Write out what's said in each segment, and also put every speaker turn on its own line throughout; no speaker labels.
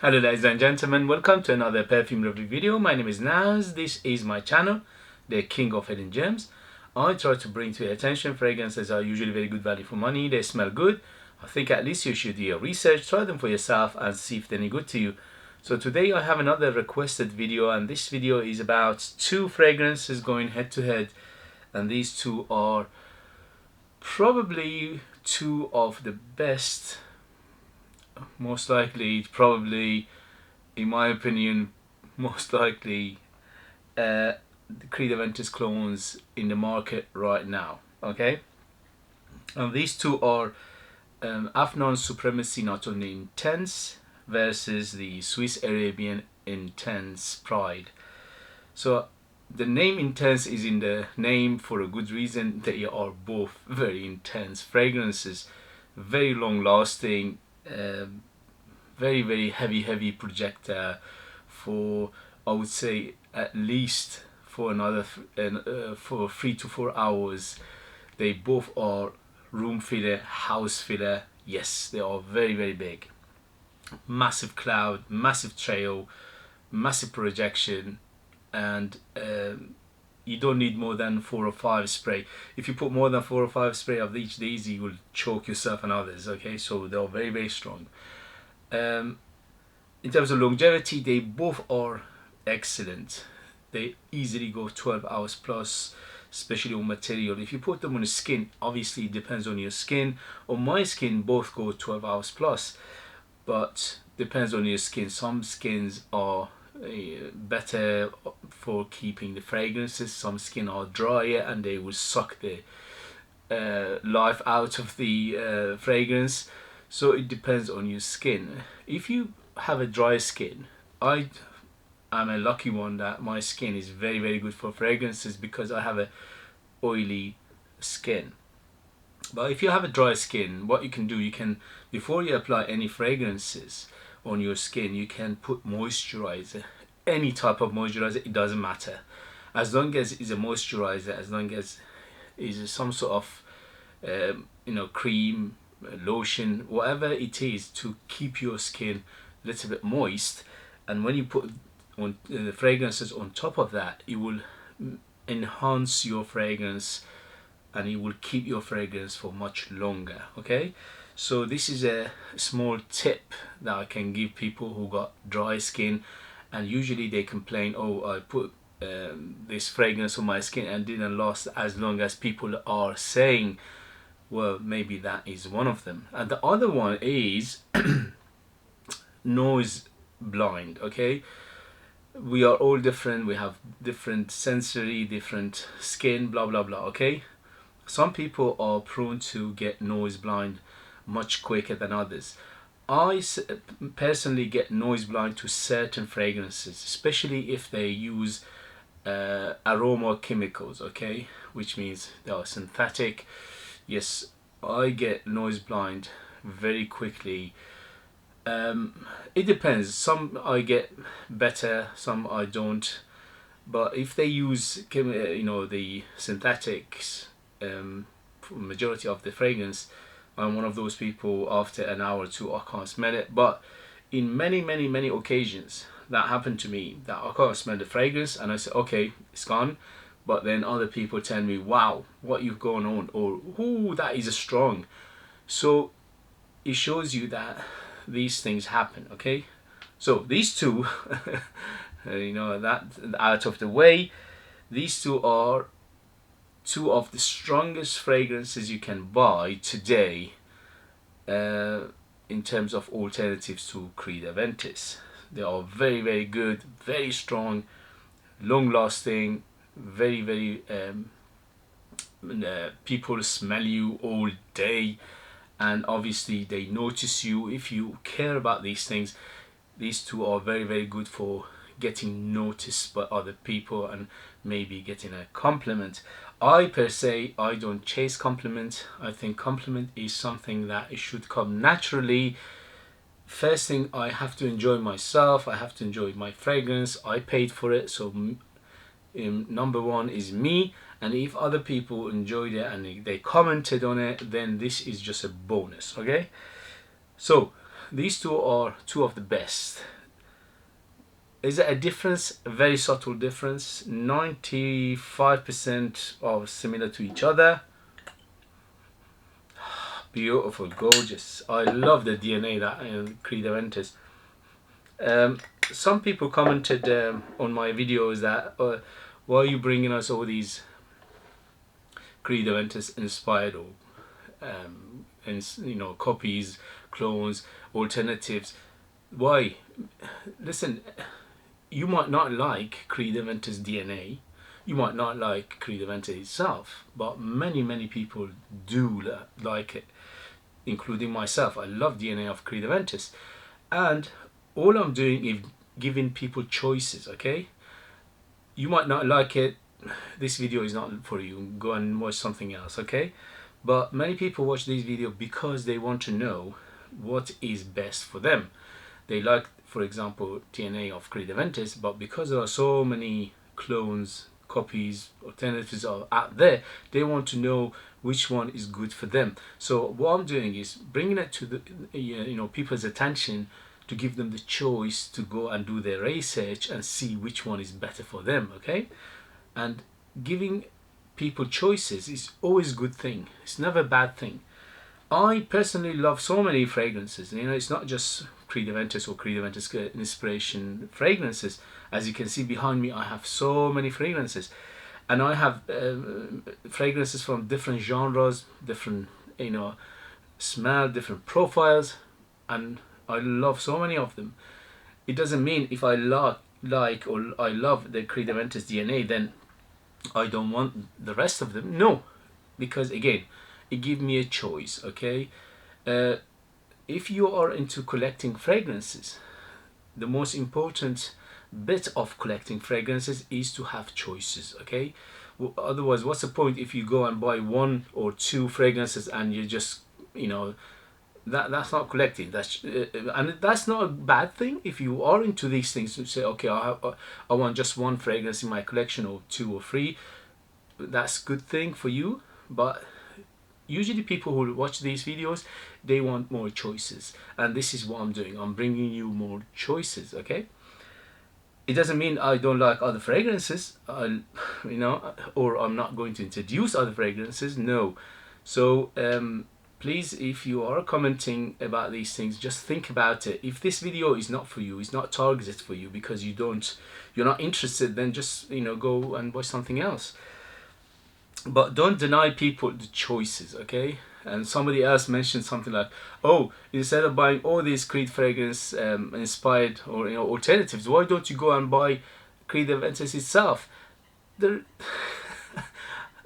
Hello ladies and gentlemen, welcome to another perfume review video. My name is Naz. This is my channel, the King of Hidden Gems. I try to bring to your attention fragrances are usually very good value for money. They smell good. I think at least you should do your research, try them for yourself and see if they're any good to you. So today I have another requested video, and this video is about two fragrances going head to head, and these two are probably two of the best, most likely, probably, in my opinion, most likely the Creed Aventus clones in the market right now. Okay, and these two are Afnan Supremacy Not Only Intense versus the Swiss Arabian Intense Pride. So the name Intense is in the name for a good reason. They are both very intense fragrances, very long lasting, very heavy projector for, I would say, at least for another for 3 to 4 hours. They both are room filler, house filler. Yes, they are very big. Massive cloud, massive trail, massive projection, and you don't need more than 4 or 5 spray. If you put more than 4 or 5 spray of each of these, you will choke yourself and others. Okay, so they are very strong. In terms of longevity, they both are excellent. They easily go 12 hours plus, especially on material. If you put them on the skin, obviously it depends on your skin. On my skin, both go 12 hours plus, but depends on your skin. Some skins are better for keeping the fragrances. Some skin are drier and they will suck the life out of the fragrance. So it depends on your skin. If you have a dry skin, I'm a lucky one that my skin is very good for fragrances because I have a oily skin. But if you have a dry skin, what you can do, you can, before you apply any fragrances on your skin, you can put moisturizer, any type of moisturizer, it doesn't matter, as long as it's a moisturizer, as long as it's some sort of cream, lotion, whatever it is, to keep your skin a little bit moist. And when you put on the fragrances on top of that, it will enhance your fragrance and it will keep your fragrance for much longer. Okay, so this is a small tip that I can give people who got dry skin, and usually they complain, oh, I put this fragrance on my skin and didn't last as long as people are saying. Well, maybe that is one of them. And the other one is nose blind. Okay, we are all different, we have different sensory, different skin, blah blah. Okay, some people are prone to get nose blind much quicker than others. I personally get nose blind to certain fragrances, especially if they use aroma chemicals, okay, which means they are synthetic. Yes, I get nose blind very quickly. It depends. Some I get better, some I don't. But if they use, the synthetics, for majority of the fragrance, I'm one of those people. After an hour or two, I can't smell it. But in many occasions, that happened to me, that I can't smell the fragrance, and I say, okay, it's gone. But then other people tell me, wow, what you've gone on, or ooh, that is strong. So it shows you that these things happen. Okay, so these two that out of the way, these two are two of the strongest fragrances you can buy today in terms of alternatives to Creed Aventus. They are very good, very strong, long lasting, very people smell you all day, and obviously they notice you. If you care about these things, these two are very good for getting noticed by other people and maybe getting a compliment. I per se, I don't chase compliment. I think compliment is something that it should come naturally. First thing, I have to enjoy myself, I have to enjoy my fragrance, I paid for it, so number one is me. And if other people enjoyed it and they commented on it, then this is just a bonus. Okay, so these two are two of the best. Is it a difference? A very subtle difference. 95% are similar to each other. Beautiful, gorgeous. I love the DNA that Creed Aventus. Some people commented on my videos that why are you bringing us all these Creed Aventus inspired or and copies, clones, alternatives? Why? Listen, you might not like Creed Aventus DNA, you might not like Creed Aventus itself, but many people do like it, including myself. I love DNA of Creed Aventus, and all I'm doing is giving people choices. Okay, you might not like it, this video is not for you, go and watch something else. Okay, but many people watch this video because they want to know what is best for them. They like, for example, DNA of Creed Aventus, but because there are so many clones, copies, alternatives are out there, they want to know which one is good for them. So what I'm doing is bringing it to the people's attention, to give them the choice to go and do their research and see which one is better for them. Okay, and giving people choices is always a good thing. It's never a bad thing. I personally love so many fragrances. It's not just Creed Aventus or Creed Aventus inspiration fragrances. As you can see behind me, I have so many fragrances, and I have fragrances from different genres, different smell, different profiles, and I love so many of them. It doesn't mean if I like or I love the Creed Aventus DNA, then I don't want the rest of them. No, because again, it gives me a choice. Okay, if you are into collecting fragrances, the most important bit of collecting fragrances is to have choices. Okay, otherwise what's the point if you go and buy one or two fragrances and you just that's not collecting. That's and that's not a bad thing. If you are into these things, to say, okay, I want just one fragrance in my collection, or two or three, that's a good thing for you. But usually people who watch these videos, they want more choices, and this is what I'm doing. I'm bringing you more choices. Okay, it doesn't mean I don't like other fragrances, or I'm not going to introduce other fragrances. No. So please, if you are commenting about these things, just think about it. If this video is not for you, it's not targeted for you because you're not interested, then just go and watch something else. But don't deny people the choices. Okay, and somebody else mentioned something like, oh, instead of buying all these Creed fragrance inspired or alternatives, why don't you go and buy Creed Aventus itself?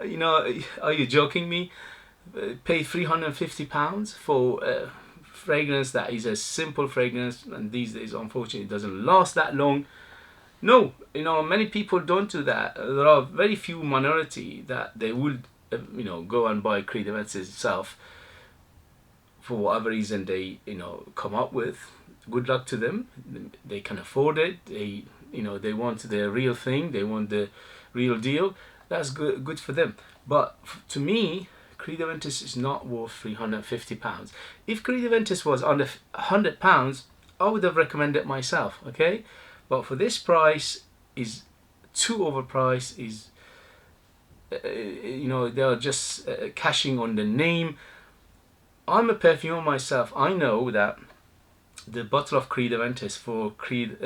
Are you joking me? Pay £350 for a fragrance that is a simple fragrance, and these days unfortunately it doesn't last that long. No, many people don't do that. There are very few minority that they would go and buy Creed Aventus itself for whatever reason they come up with. Good luck to them. They can afford it. They want the real thing, they want the real deal. That's good for them. But to me, Creed Aventus is not worth £350. If Creed Aventus was under £100, I would have recommended it myself. Okay, but for this price is too overpriced. Is they are just cashing on the name. I'm a perfumer myself. I know that the bottle of Creed Aventus for Creed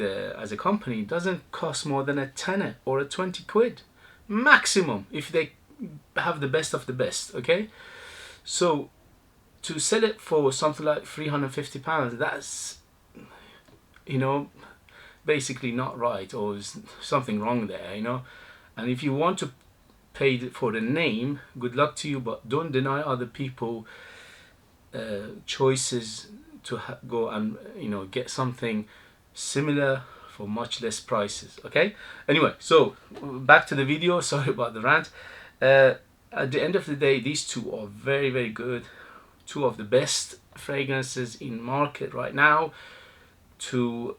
as a company doesn't cost more than a tenner or a 20 quid maximum if they have the best of the best. Okay, so to sell it for something like £350, that's basically not right, or there's something wrong there. And if you want to pay for the name, good luck to you, but don't deny other people choices to go and get something similar for much less prices. Okay, anyway, so back to the video. Sorry about the rant. At the end of the day, these two are very good, two of the best fragrances in market right now to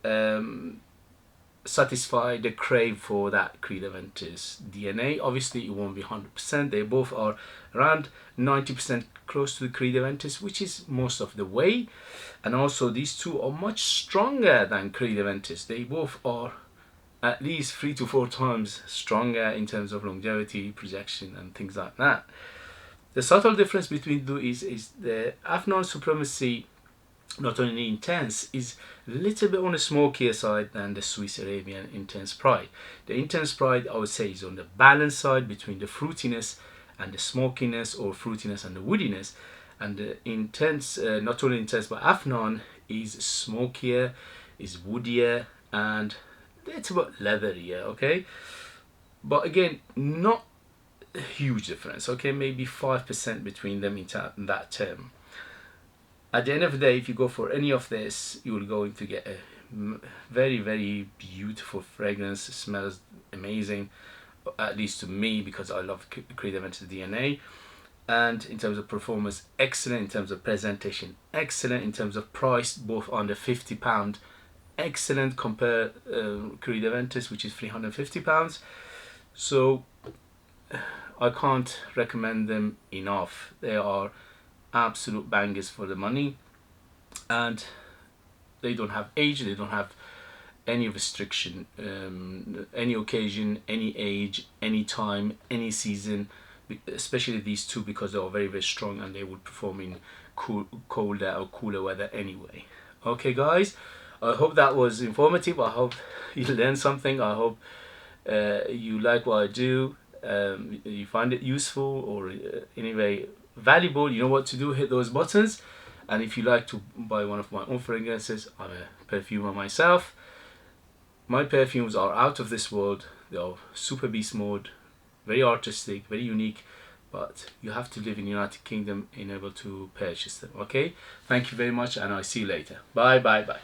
satisfy the crave for that Creed Aventus DNA. Obviously, it won't be 100%. They both are around 90% close to the Creed Aventus, which is most of the way. And also, these two are much stronger than Creed Aventus. They both are at least 3 to 4 times stronger in terms of longevity, projection, and things like that. The subtle difference between the two is the Afnan Supremacy, not only intense, is a little bit on the smokier side than the Swiss Arabian Intense Pride. The Intense Pride, I would say, is on the balanced side between the fruitiness and the smokiness, or fruitiness and the woodiness. And the Intense, not only Intense, but Afnan is smokier, is woodier, and it's about leatherier, okay? But again, not a huge difference, okay? Maybe 5% between them in that term. At the end of the day, if you go for any of this, you're going to get a very, very beautiful fragrance. It smells amazing, at least to me, because I love Creed Aventus DNA. And in terms of performance, excellent. In terms of presentation, excellent. In terms of price, both under £50, excellent, compared Creed Aventus, which is £350. So I can't recommend them enough. They are absolute bangers for the money, and they don't have age, they don't have any restriction, any occasion, any age, any time, any season, especially these two, because they are very, very strong and they would perform in colder or cooler weather anyway. Okay guys, I hope that was informative. I hope you learned something. I hope you like what I do, you find it useful, or anyway valuable. You know what to do. Hit those buttons. And if you like to buy one of my own fragrances, I'm a perfumer myself. My perfumes are out of this world. They are super beast mode, very artistic, very unique, but you have to live in the United Kingdom in order to purchase them. Okay, thank you very much, and I'll see you later. Bye bye bye.